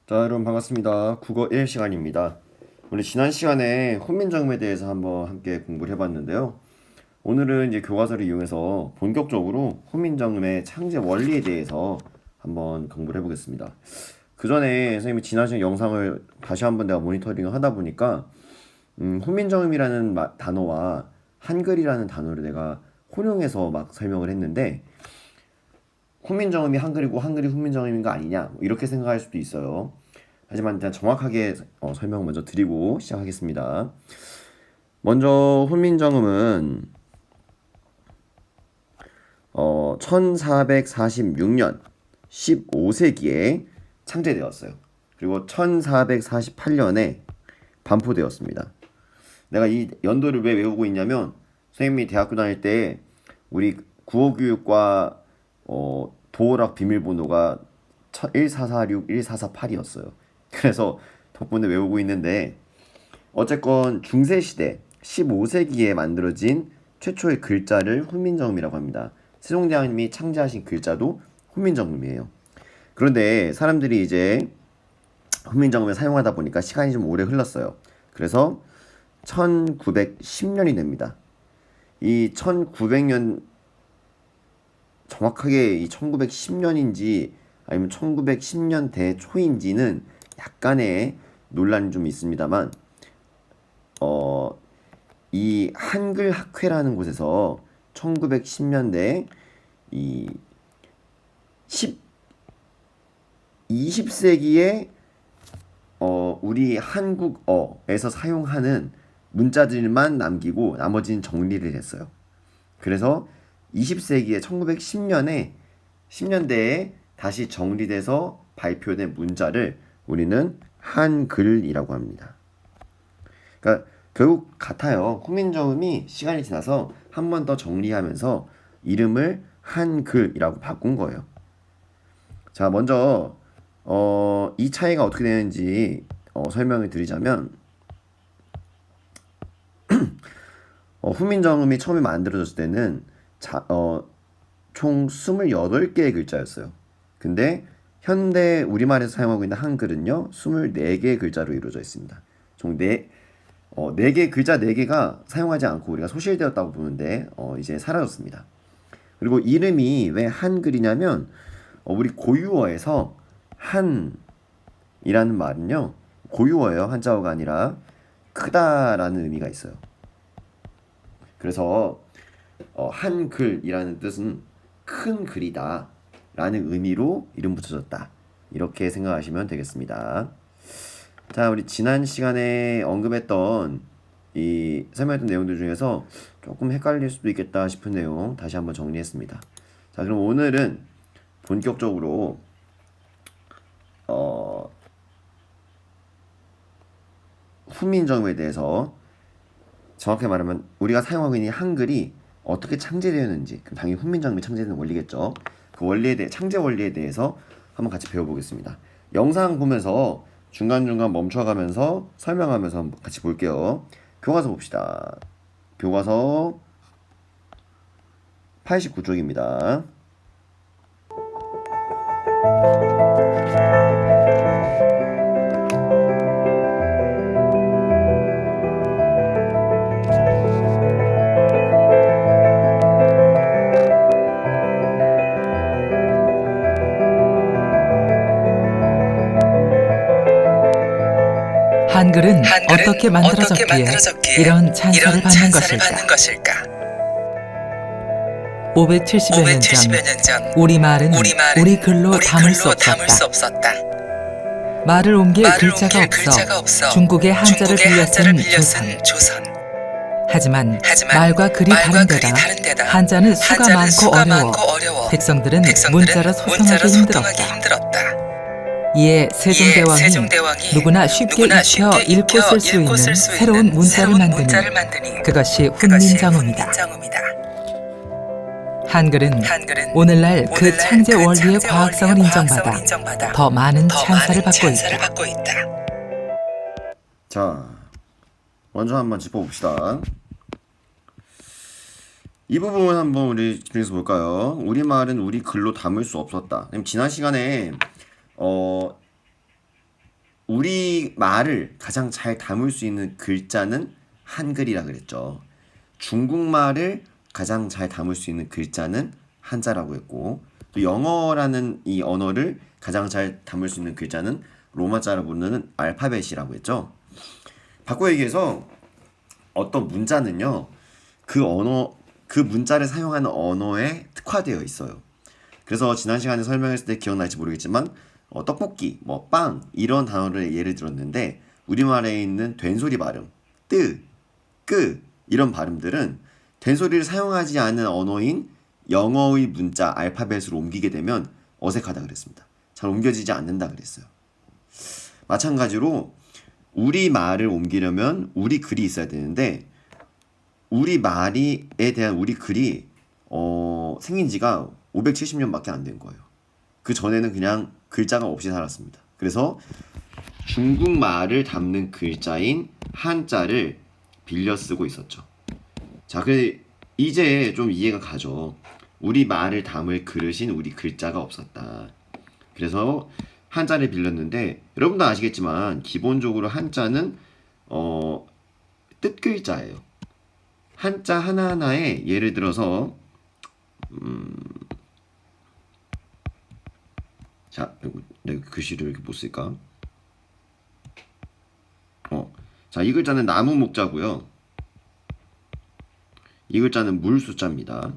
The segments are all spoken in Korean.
자, 여러분 반갑습니다. 국어 1 시간입니다. 우리 지난 시간에 훈민정음에 대해서 한번 함께 공부를 해봤는데요. 오늘은 이제 교과서를 이용해서 본격적으로 훈민정음의 창제 원리에 대해서 한번 공부를 해보겠습니다. 그 전에 선생님이 지난 시간 영상을 다시 한번 내가 모니터링을 하다 보니까 훈민정음이라는 단어와 한글이라는 단어를 내가 혼용해서 막 설명을 했는데 훈민정음이 한글이고 한글이 훈민정음인 거 아니냐 이렇게 생각할 수도 있어요. 하지만 일단 정확하게 설명 먼저 드리고 시작하겠습니다. 먼저 훈민정음은 1446년 15세기에 창제되었어요. 그리고 1448년에 반포되었습니다. 내가 이 연도를 왜 외우고 있냐면 선생님이 대학교 다닐 때 우리 국어교육과 도어락 비밀번호가 1446, 1448이었어요. 그래서 덕분에 외우고 있는데 어쨌건 중세시대 15세기에 만들어진 최초의 글자를 훈민정음이라고 합니다. 세종대왕님이 창제하신 글자도 훈민정음이에요. 그런데 사람들이 이제 훈민정음을 사용하다 보니까 시간이 좀 오래 흘렀어요. 그래서 1910년이 됩니다. 이 1900년 정확하게 이 1910년인지 아니면 1910년대 초인지는 약간의 논란이 좀 있습니다만 이 한글 학회라는 곳에서 1910년대 이 20세기에 우리 한국어에서 사용하는 문자들만 남기고 나머지는 정리를 했어요. 그래서 20세기에 1910년에 10년대에 다시 정리돼서 발표된 문자를 우리는 한글이라고 합니다. 그러니까 결국 같아요. 훈민정음이 시간이 지나서 한 번 더 정리하면서 이름을 한글이라고 바꾼 거예요. 자, 먼저 이 차이가 어떻게 되는지 설명을 드리자면 훈민정음이 처음에 만들어졌을 때는 총 28개의 글자였어요. 근데 현대 우리말에서 사용하고 있는 한글은요 24개의 글자로 이루어져 있습니다. 총 4개 글자 4개가 사용하지 않고 우리가 소실되었다고 보는데 이제 사라졌습니다. 그리고 이름이 왜 한글이냐면 우리 고유어에서 한이라는 말은요 고유어예요. 한자어가 아니라 크다라는 의미가 있어요. 그래서 한글이라는 뜻은 큰 글이다 라는 의미로 이름 붙여졌다. 이렇게 생각하시면 되겠습니다. 자, 우리 지난 시간에 언급했던 이 설명했던 내용들 중에서 조금 헷갈릴 수도 있겠다 싶은 내용 다시 한번 정리했습니다. 자, 그럼 오늘은 본격적으로 훈민정음에 대해서 정확히 말하면 우리가 사용하고 있는 한글이 어떻게 창제되었는지, 그럼 당연히 훈민정음이 창제되는 원리겠죠. 그 원리에 대해 창제 원리에 대해서 한번 같이 배워보겠습니다. 영상 보면서 중간중간 멈춰가면서 설명하면서 한번 같이 볼게요. 교과서 봅시다. 교과서 89쪽입니다. 한글은 어떻게 만들어졌기에 이런 찬사를 받는 것일까? 570여 년 전 우리말은 우리 글로 담을 수 없었다. 말을 옮길 글자가 없어 중국의 한자를 빌려 쓴 조선. 하지만 말과 글이 다른 데다 한자는 수가 많고 어려워 백성들은 문자로 소통하기 힘들었다. 이에 세종대왕이 누구나 쉽게 익혀 읽고 쓸 수 있는 새로운 문자를 만드니 그것이 훈민정음이다. 한글은 오늘날 그 창제 원리의 과학성을 인정받아 더 많은 찬사를 받고 있다. 자, 먼저 한번 짚어봅시다. 이 부분 한번 우리 집중해서 볼까요? 우리말은 우리 글로 담을 수 없었다. 지난 시간에 우리 말을 가장 잘 담을 수 있는 글자는 한글이라 그랬죠. 중국말을 가장 잘 담을 수 있는 글자는 한자라고 했고, 또 영어라는 이 언어를 가장 잘 담을 수 있는 글자는 로마자로 부르는 알파벳이라고 했죠. 바꿔 얘기해서 어떤 문자는요, 그 문자를 사용하는 언어에 특화되어 있어요. 그래서 지난 시간에 설명했을 때 기억날지 모르겠지만 떡볶이, 빵 이런 단어를 예를 들었는데 우리말에 있는 된소리 발음, 뜨, 끄 이런 발음들은 된소리를 사용하지 않은 언어인 영어의 문자 알파벳으로 옮기게 되면 어색하다 그랬습니다. 잘 옮겨지지 않는다 그랬어요. 마찬가지로 우리 말을 옮기려면 우리 글이 있어야 되는데 우리 말에 대한 우리 글이 생긴 지가 570년밖에 안 된 거예요. 그 전에는 그냥 글자가 없이 살았습니다. 그래서 중국말을 담는 글자인 한자를 빌려 쓰고 있었죠. 자, 그래 이제 좀 이해가 가죠. 우리 말을 담을 그릇인 우리 글자가 없었다. 그래서 한자를 빌렸는데 여러분도 아시겠지만 기본적으로 한자는 뜻글자예요. 한자 하나하나에 예를 들어서 자, 내가 글씨를 이렇게 못 쓸까? 자, 이 글자는 나무 목자고요. 이 글자는 물 숫자입니다.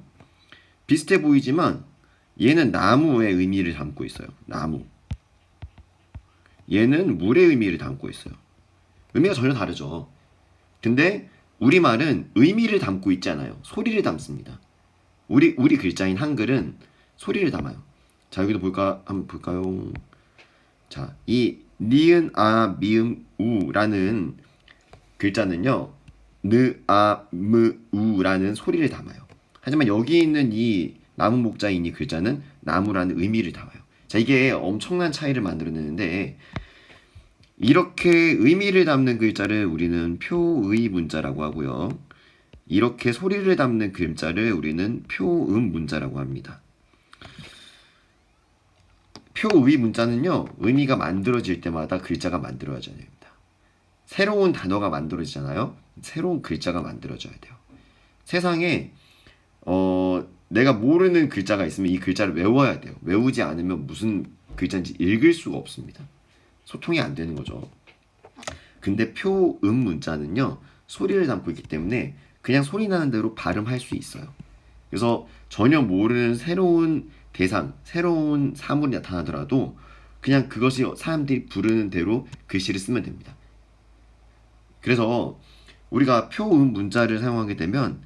비슷해 보이지만 얘는 나무의 의미를 담고 있어요. 나무. 얘는 물의 의미를 담고 있어요. 의미가 전혀 다르죠. 근데 우리말은 의미를 담고 있지 않아요. 소리를 담습니다. 우리 글자인 한글은 소리를 담아요. 자, 여기도 한번 볼까요? 자, 이 니은 아 미음 우라는 글자는요. 느 아 무 우라는 소리를 담아요. 하지만 여기 있는 이 나무 목자인 이 글자는 나무라는 의미를 담아요. 자, 이게 엄청난 차이를 만들어내는데 이렇게 의미를 담는 글자를 우리는 표의 문자라고 하고요. 이렇게 소리를 담는 글자를 우리는 표음 문자라고 합니다. 표의 문자는요, 의미가 만들어질 때마다 글자가 만들어져야 됩니다. 새로운 단어가 만들어지잖아요. 새로운 글자가 만들어져야 돼요. 세상에 내가 모르는 글자가 있으면 이 글자를 외워야 돼요. 외우지 않으면 무슨 글자인지 읽을 수가 없습니다. 소통이 안 되는 거죠. 근데 표음 문자는요, 소리를 담고 있기 때문에 그냥 소리 나는 대로 발음할 수 있어요. 그래서 전혀 모르는 새로운 대상, 새로운 사물이 나타나더라도 그냥 그것이 사람들이 부르는 대로 글씨를 쓰면 됩니다. 그래서 우리가 표음 문자를 사용하게 되면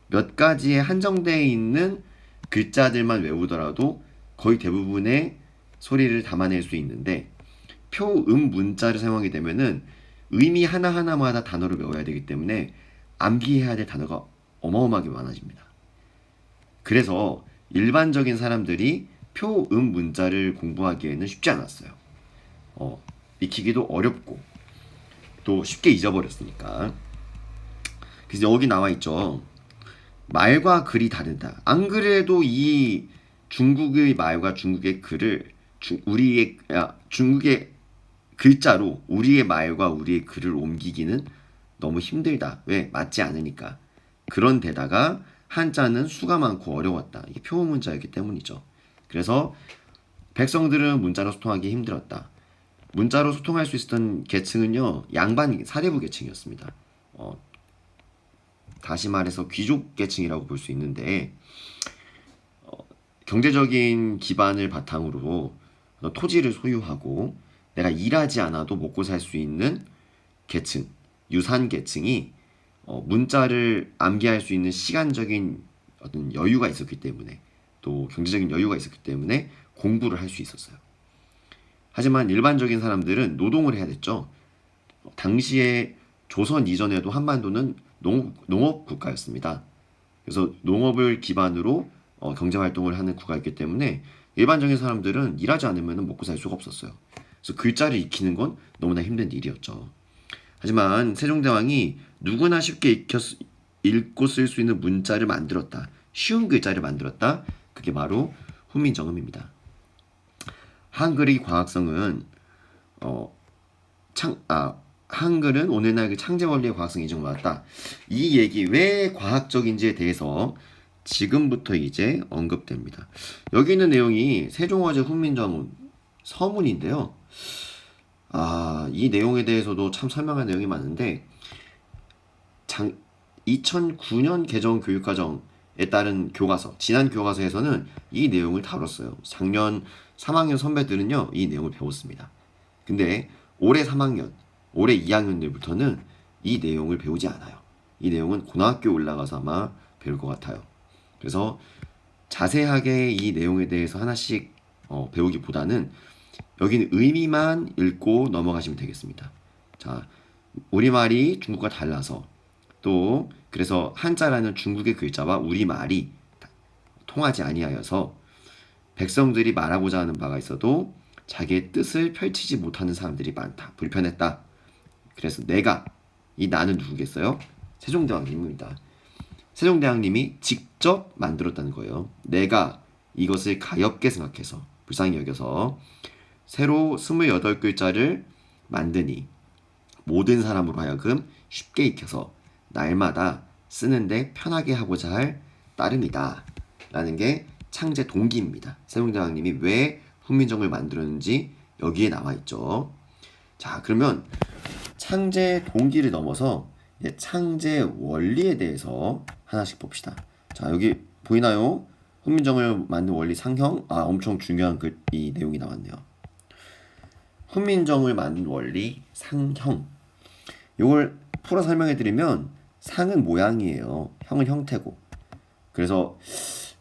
몇 가지에 한정되어 있는 글자들만 외우더라도 거의 대부분의 소리를 담아낼 수 있는데 표음 문자를 사용하게 되면은 의미 하나하나마다 단어를 외워야 되기 때문에 암기해야 될 단어가 어마어마하게 많아집니다. 그래서 일반적인 사람들이 표음 문자를 공부하기에는 쉽지 않았어요. 익히기도 어렵고 또 쉽게 잊어버렸으니까. 그래서 여기 나와 있죠. 말과 글이 다르다. 안 그래도 이 중국의 말과 중국의 글을 중국의 글자로 우리의 말과 우리의 글을 옮기기는 너무 힘들다. 왜? 맞지 않으니까. 그런 데다가 한자는 수가 많고 어려웠다. 이게 표음 문자였기 때문이죠. 그래서 백성들은 문자로 소통하기 힘들었다. 문자로 소통할 수 있었던 계층은요, 양반 사대부 계층이었습니다. 다시 말해서 귀족 계층이라고 볼 수 있는데 경제적인 기반을 바탕으로 토지를 소유하고 내가 일하지 않아도 먹고 살 수 있는 계층, 유산 계층이 문자를 암기할 수 있는 시간적인 어떤 여유가 있었기 때문에 또 경제적인 여유가 있었기 때문에 공부를 할 수 있었어요. 하지만 일반적인 사람들은 노동을 해야 됐죠. 당시에 조선 이전에도 한반도는 농업 국가였습니다. 그래서 농업을 기반으로 경제 활동을 하는 국가였기 때문에 일반적인 사람들은 일하지 않으면 먹고 살 수가 없었어요. 그래서 글자를 익히는 건 너무나 힘든 일이었죠. 하지만 세종대왕이 누구나 쉽게 읽고 쓸 수 있는 문자를 만들었다. 쉬운 글자를 만들었다. 그게 바로 훈민정음입니다. 한글의 광학성은 한글은 오늘날 그 창제 원리의 과학성이 인정받았다. 이 얘기 왜 과학적인지에 대해서 지금부터 이제 언급됩니다. 여기 있는 내용이 세종어제 훈민정음 서문인데요. 이 내용에 대해서도 참 설명할 내용이 많은데 2009년 개정 교육과정에 따른 교과서, 지난 교과서에서는 이 내용을 다뤘어요. 작년 3학년 선배들은요, 이 내용을 배웠습니다. 근데 올해 3학년, 올해 2학년들부터는 이 내용을 배우지 않아요. 이 내용은 고등학교 올라가서 아마 배울 것 같아요. 그래서 자세하게 이 내용에 대해서 하나씩 배우기보다는 여기는 의미만 읽고 넘어가시면 되겠습니다. 자, 우리말이 중국과 달라서 또 그래서 한자라는 중국의 글자와 우리말이 통하지 아니하여서 백성들이 말하고자 하는 바가 있어도 자기의 뜻을 펼치지 못하는 사람들이 많다. 불편했다. 그래서 이 나는 누구겠어요? 세종대왕님입니다. 세종대왕님이 직접 만들었다는 거예요. 내가 이것을 가엾게 생각해서 불쌍히 여겨서 새로 28글자를 만드니 모든 사람으로 하여금 쉽게 익혀서 날마다 쓰는데 편하게 하고자 할 따름이다 라는 게 창제 동기입니다. 세종대왕님이 왜 훈민정음을 만들었는지 여기에 나와 있죠. 자, 그러면 창제 동기를 넘어서 창제 원리에 대해서 하나씩 봅시다. 자, 여기 보이나요? 훈민정음을 만든 원리 상형. 엄청 중요한 이 내용이 나왔네요. 훈민정음을 만든 원리 상형. 이걸 풀어 설명해 드리면 상은 모양이에요. 형은 형태고. 그래서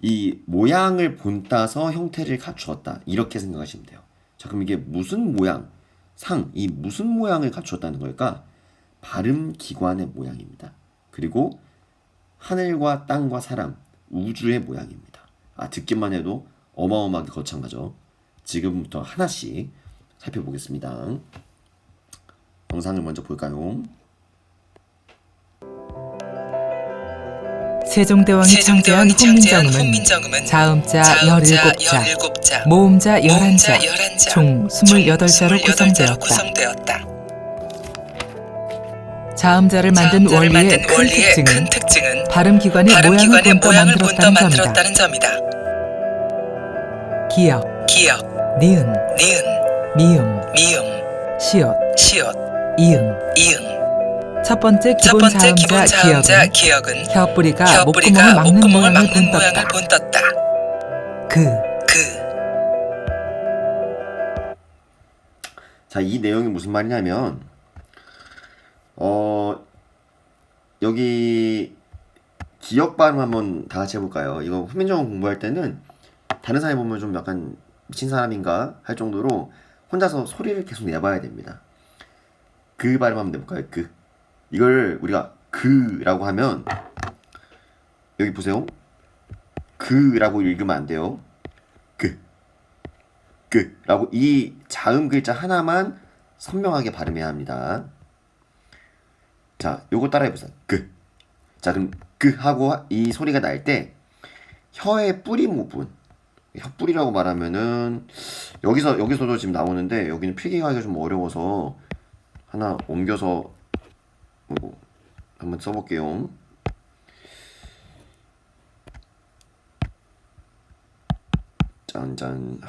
이 모양을 본따서 형태를 갖추었다. 이렇게 생각하시면 돼요. 자, 그럼 이게 무슨 모양? 이 무슨 모양을 갖추었다는 걸까? 발음기관의 모양입니다. 그리고 하늘과 땅과 사람, 우주의 모양입니다. 듣기만 해도 어마어마하게 거창하죠. 지금부터 하나씩 살펴보겠습니다. 영상을 먼저 볼까요? 세종대왕이 창제한 훈민정음은 자음자 17자, 모음자 11자, 총 28자로 구성되었다. 자음자를 만든 원리의 큰 특징은 발음기관의 모양을 본떠 만들었다는 점이다. 기역, 니은, 미음, 시옷, 이응. 첫 번째 기본 자음자 기역은 혀뿌리가 목구멍을 막는 모양을 본떴다. 자, 이 내용이 무슨 말이냐면 여기 기역 발음 한번 다 같이 해볼까요? 이거 훈민정음 공부할 때는 다른 사람이 보면 좀 약간 미친 사람인가 할 정도로 혼자서 소리를 계속 내봐야 됩니다. 그 발음 한번 내볼까요? 이걸 우리가 그라고 하면 여기 보세요. 그라고 읽으면 안 돼요. 라고 이 자음 글자 하나만 선명하게 발음해야 합니다. 자, 요거 따라해보세요. 자, 그럼 하고 이 소리가 날 때 혀의 뿌리 부분, 혀뿌리라고 말하면은 여기서도 지금 나오는데 여기는 필기하기가 좀 어려워서 하나 옮겨서 한번 써볼게요. 짠짠.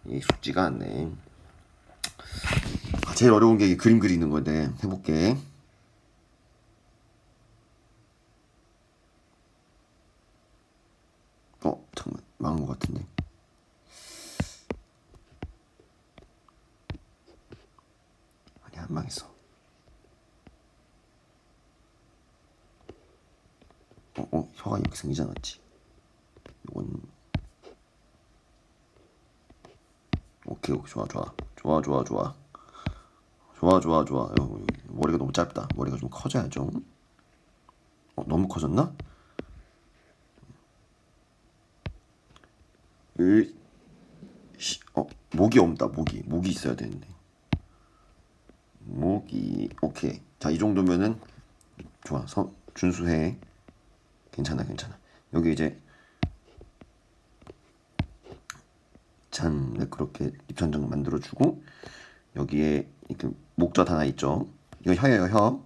이게 쉽지가 않네. 제일 어려운 게 그림 그리는 건데 해볼게. 잠깐만, 망한 것 같은데. 아니, 안 망했어. 혀가 이렇게 생기지 않았지. 이건 오케이, 좋아. 머리가 너무 짧다. 머리가 좀 커져야죠. 너무 커졌나? 목이 없다. 목이 있어야 되는데. 오케이. 자, 이 정도면은 좋아. 준수해. 괜찮아. 여기 이제 매끄럽게 입천장 만들어주고 여기에 이렇게 목젖 하나 있죠. 이거 혀예요, 혀.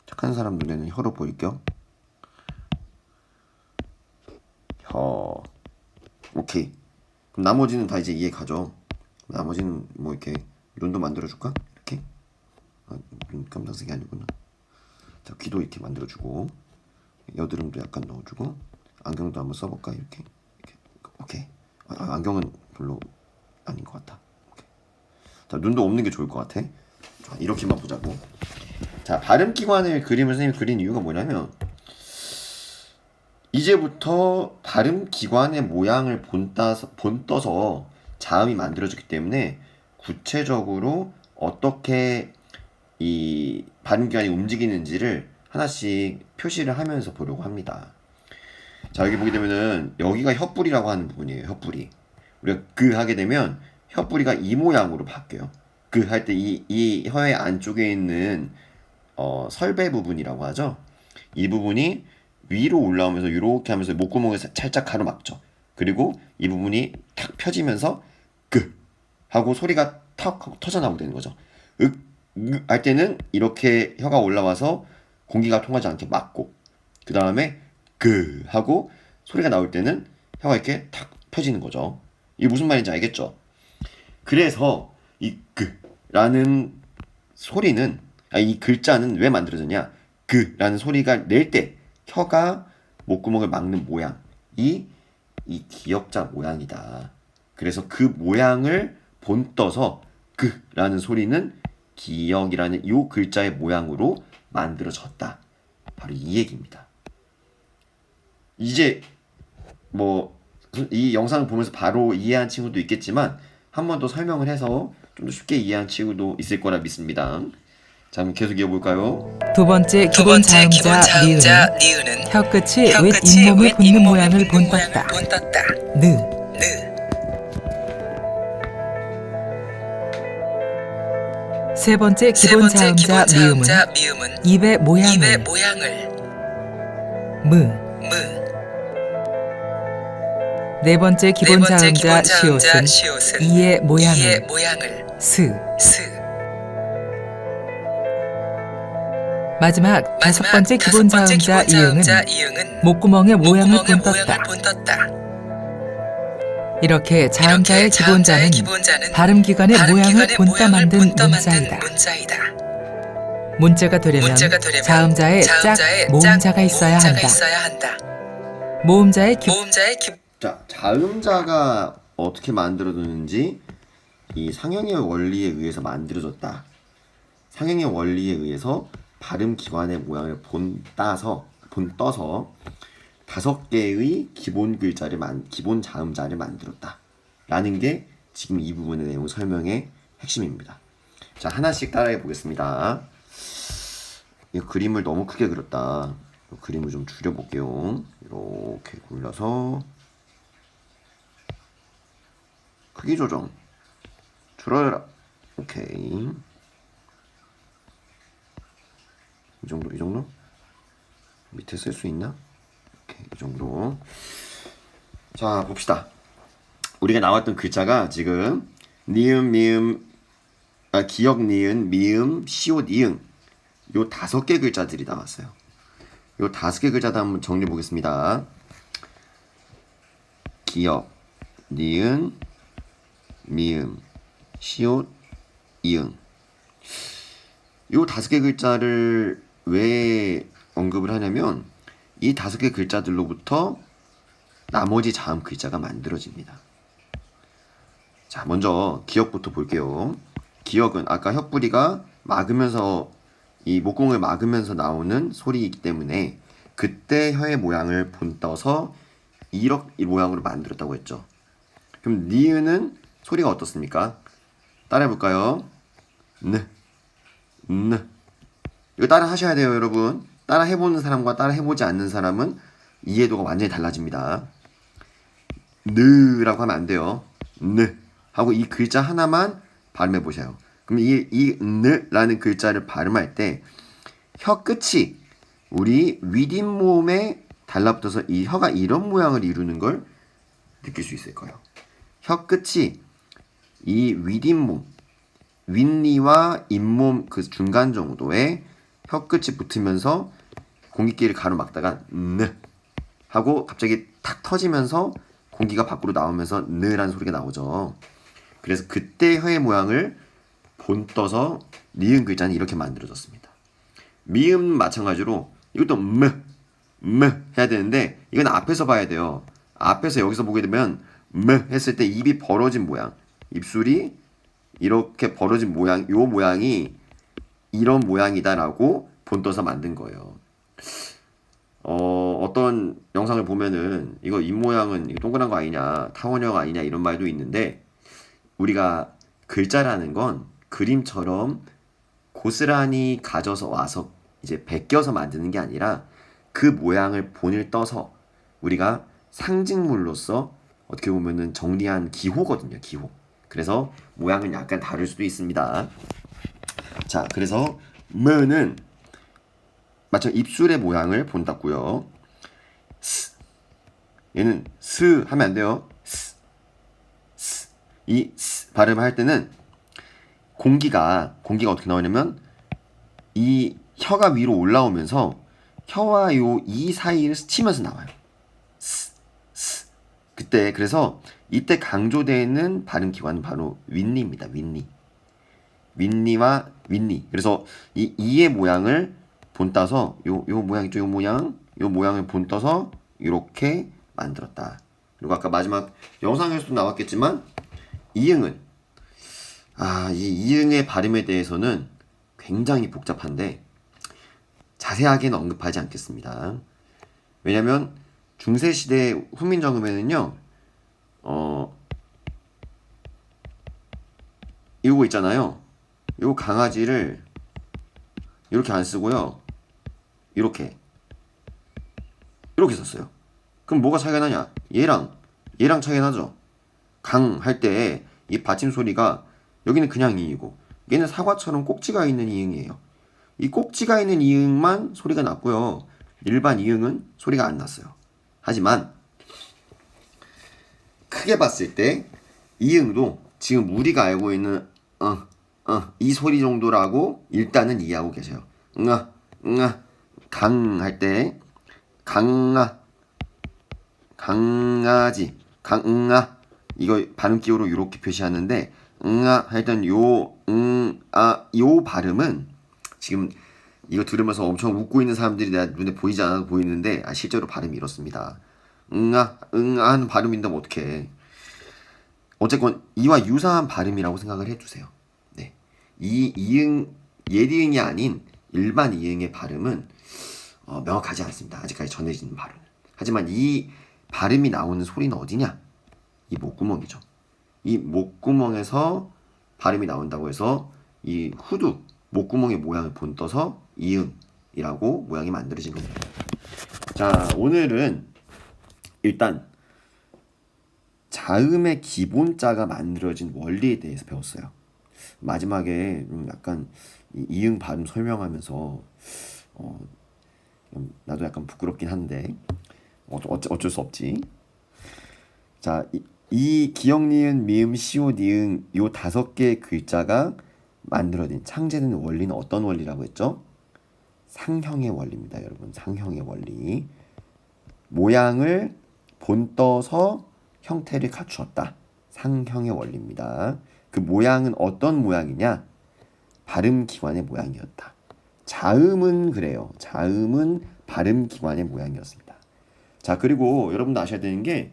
착한 사람 눈에는 혀로 보일게요. 혀. 오케이. 그럼 나머지는 다 이제 이해 가죠. 나머지는 뭐 이렇게 눈도 만들어줄까? 이렇게. 눈 깜짝색이 아니구나. 자, 귀도 이렇게 만들어주고, 여드름도 약간 넣어주고, 안경도 한번 써볼까? 이렇게. 오케이. 안경은 별로 아닌 것 같다. 오케이. 자, 눈도 없는 게 좋을 것 같아. 자, 이렇게만 보자고. 자, 발음기관을 그림을 선생님이 그린 이유가 뭐냐면, 이제부터 발음기관의 모양을 본떠서 자음이 만들어졌기 때문에 구체적으로 어떻게 이 발음기관이 움직이는지를 하나씩 표시를 하면서 보려고 합니다. 자, 여기 보게 되면은 여기가 혀뿌리라고 하는 부분이에요. 혀뿌리. 우리가 그 하게 되면 혀뿌리가 이 모양으로 바뀌어요. 그 할 때 이 혀의 안쪽에 있는 설배 부분이라고 하죠. 이 부분이 위로 올라오면서 이렇게 하면서 목구멍을 살짝 가로막죠. 그리고 이 부분이 탁 펴지면서 그 하고 소리가 탁 터져 나오게 되는 거죠. 할 때는 이렇게 혀가 올라와서 공기가 통하지 않게 막고, 그 다음에 그 하고 소리가 나올 때는 혀가 이렇게 탁 펴지는 거죠. 이게 무슨 말인지 알겠죠? 그래서 이 그라는 소리는, 이 글자는 왜 만들어졌냐? 그라는 소리가 낼 때 혀가 목구멍을 막는 모양, 이 기역자 모양이다. 그래서 그 모양을 본떠서 그라는 소리는 기역이라는 이 글자의 모양으로 만들어졌다. 바로 이 얘기입니다. 이제 뭐 이 영상을 보면서 바로 이해한 친구도 있겠지만 한 번 더 설명을 해서 좀 더 쉽게 이해한 친구도 있을 거라 믿습니다. 자, 그럼 계속 이어볼까요? 두 번째 기본 자음자 니은은 혀끝이 윗 잇몸에 붙는 모양을 본떴다. 느. 세 번째 기본 자음자 미음은 입의 모양을 무. 네 번째 기본 자음자 시옷은 이의 모양을 스. 마지막 다섯 번째 기본 자음자 이응은 목구멍의 모양을 본떴다. 이렇게 자음자의 기본자는 발음기관의 모양을 본따 만든 문자이다. 문자가 되려면 자음자에 짝 모음자가 있어야 한다. 모음자의 자, 자음자가 어떻게 만들어졌는지 이 상형의 원리에 의해서 만들어졌다. 상형의 원리에 의해서 발음기관의 모양을 본떠서 5개의 기본 자음자를 만들었다. 라는 게 지금 이 부분의 내용 설명의 핵심입니다. 자, 하나씩 따라해 보겠습니다. 이 그림을 너무 크게 그렸다. 그림을 좀 줄여볼게요. 이렇게 굴려서 크기 조정 줄여라. 오케이. 이 정도? 밑에 쓸 수 있나? 오케이, 이 정도. 자, 봅시다. 우리가 나왔던 글자가 지금 니은, 미음, 기역, 니은, 미음, 시옷, 이응 요 5개 글자들이 나왔어요. 요 5개 글자도 한번 정리해 보겠습니다. 기역, 니은, 미음, 시옷, 이응. 요 5개 글자를 왜 언급을 하냐면 이 5개 글자들로부터 나머지 자음 글자가 만들어집니다. 자, 먼저 기역부터 볼게요. 기역은 아까 혀뿌리가 막으면서 이 목공을 막으면서 나오는 소리이기 때문에 그때 혀의 모양을 본떠서 이 모양으로 만들었다고 했죠. 그럼 니은은 소리가 어떻습니까? 따라해 볼까요? 느. 이거 따라 하셔야 돼요, 여러분. 따라 해보는 사람과 따라 해보지 않는 사람은 이해도가 완전히 달라집니다. 느라고 하면 안 돼요. 느 하고 이 글자 하나만 발음해 보세요. 그럼 이 느라는 글자를 발음할 때 혀 끝이 우리 윗잇몸에 달라붙어서 이 혀가 이런 모양을 이루는 걸 느낄 수 있을 거예요. 혀 끝이 이 윗잇몸 윗니와 잇몸 그 중간 정도에 혀끝이 붙으면서 공기끼를 가로막다가 느 하고 갑자기 탁 터지면서 공기가 밖으로 나오면서 느라는 소리가 나오죠. 그래서 그때 혀의 모양을 본떠서 니은 글자는 이렇게 만들어졌습니다. 미음 마찬가지로 이것도 해야 되는데 이건 앞에서 봐야 돼요. 앞에서 여기서 보게 되면 했을 때 입이 벌어진 모양, 입술이 이렇게 벌어진 모양, 요 모양이 이런 모양이다라고 본떠서 만든 거예요. 어떤 영상을 보면은 이거 입 모양은 이거 동그란 거 아니냐, 타원형 아니냐 이런 말도 있는데 우리가 글자라는 건 그림처럼 고스란히 가져서 와서 이제 베껴서 만드는 게 아니라 그 모양을 본을 떠서 우리가 상징물로서 어떻게 보면은 정리한 기호거든요, 기호. 그래서 모양은 약간 다를 수도 있습니다. 자, 그래서 뭐는 마치 입술의 모양을 본다고요. 스. 얘는 스 하면 안 돼요. 스. 이 스 발음을 할 때는 공기가 어떻게 나오냐면 이 혀가 위로 올라오면서 혀와 요 이 사이를 스치면서 나와요. 스. 그때 그래서 이때 강조되는 발음 기관은 바로 윗니입니다. 윗니와 윗니. 그래서 이 이의 모양을 본따서 요 모양 있죠? 요 모양을 본떠서 이렇게 만들었다. 그리고 아까 마지막 영상에서도 나왔겠지만 이응은 이 이응의 발음에 대해서는 굉장히 복잡한데 자세하게는 언급하지 않겠습니다. 왜냐면 중세시대 훈민정음에는요 이거 있잖아요. 요 강아지를 이렇게 안 쓰고요. 이렇게 썼어요. 그럼 뭐가 차이가 나냐? 얘랑 차이가 나죠. 강 할 때 이 받침 소리가 여기는 그냥 이응이고 얘는 사과처럼 꼭지가 있는 이응이에요. 이 꼭지가 있는 이응만 소리가 났고요. 일반 이응은 소리가 안 났어요. 하지만 크게 봤을 때 이응도 지금 우리가 알고 있는 이 소리 정도라고 일단은 이해하고 계세요. 강 할 때 강아지 이거 발음 기호로 이렇게 표시하는데 할 때는 요 발음은 지금 이거 들으면서 엄청 웃고 있는 사람들이 내 눈에 보이지 않아도 보이는데 실제로 발음이 이렇습니다. 하는 발음인데 뭐 어떡해. 어쨌건 이와 유사한 발음이라고 생각을 해주세요. 네, 이 이응 예리응이 아닌 일반 이응의 발음은 명확하지 않습니다. 아직까지 전해지는 발음은. 하지만 이 발음이 나오는 소리는 어디냐? 이 목구멍이죠. 이 목구멍에서 발음이 나온다고 해서 이 후두 목구멍의 모양을 본떠서 이응이라고 모양이 만들어진 겁니다. 자, 오늘은 일단 자음의 기본자가 만들어진 원리에 대해서 배웠어요. 마지막에 약간 이응 발음 설명하면서 나도 약간 부끄럽긴 한데 어쩔 수 없지. 자, 이 기역, 니은, 미음, 시오, 니응 요 5개의 글자가 만들어진 창제되는 원리는 어떤 원리라고 했죠? 상형의 원리입니다, 여러분. 상형의 원리. 모양을 본떠서 형태를 갖추었다. 상형의 원리입니다. 그 모양은 어떤 모양이냐? 발음 기관의 모양이었다. 자음은 그래요. 자음은 발음 기관의 모양이었습니다. 자, 그리고 여러분도 아셔야 되는 게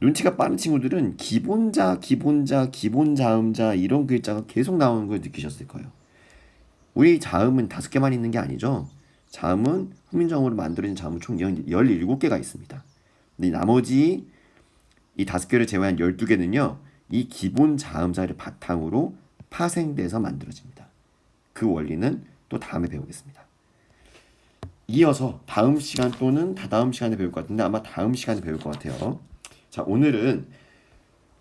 눈치가 빠른 친구들은 기본자, 기본자음자 이런 글자가 계속 나오는 걸 느끼셨을 거예요. 우리 자음은 5개만 있는 게 아니죠. 자음은 훈민정음으로 만들어진 자음은 총 17개가 있습니다. 근데 나머지 이 5개를 제외한 12개는요. 이 기본 자음자를 바탕으로 파생돼서 만들어집니다. 그 원리는 또 다음에 배우겠습니다. 이어서 다음 시간 또는 다다음 시간에 배울 것 같은데 아마 다음 시간에 배울 것 같아요. 자, 오늘은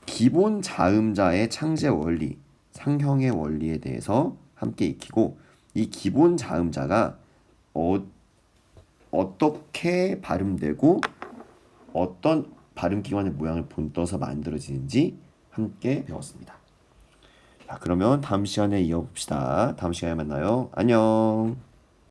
기본 자음자의 창제 원리, 상형의 원리에 대해서 함께 익히고 이 기본 자음자가 어떻게 발음되고 어떤 발음 기관의 모양을 본떠서 만들어지는지 함께 배웠습니다. 자, 그러면 다음 시간에 이어봅시다. 다음 시간에 만나요. 안녕.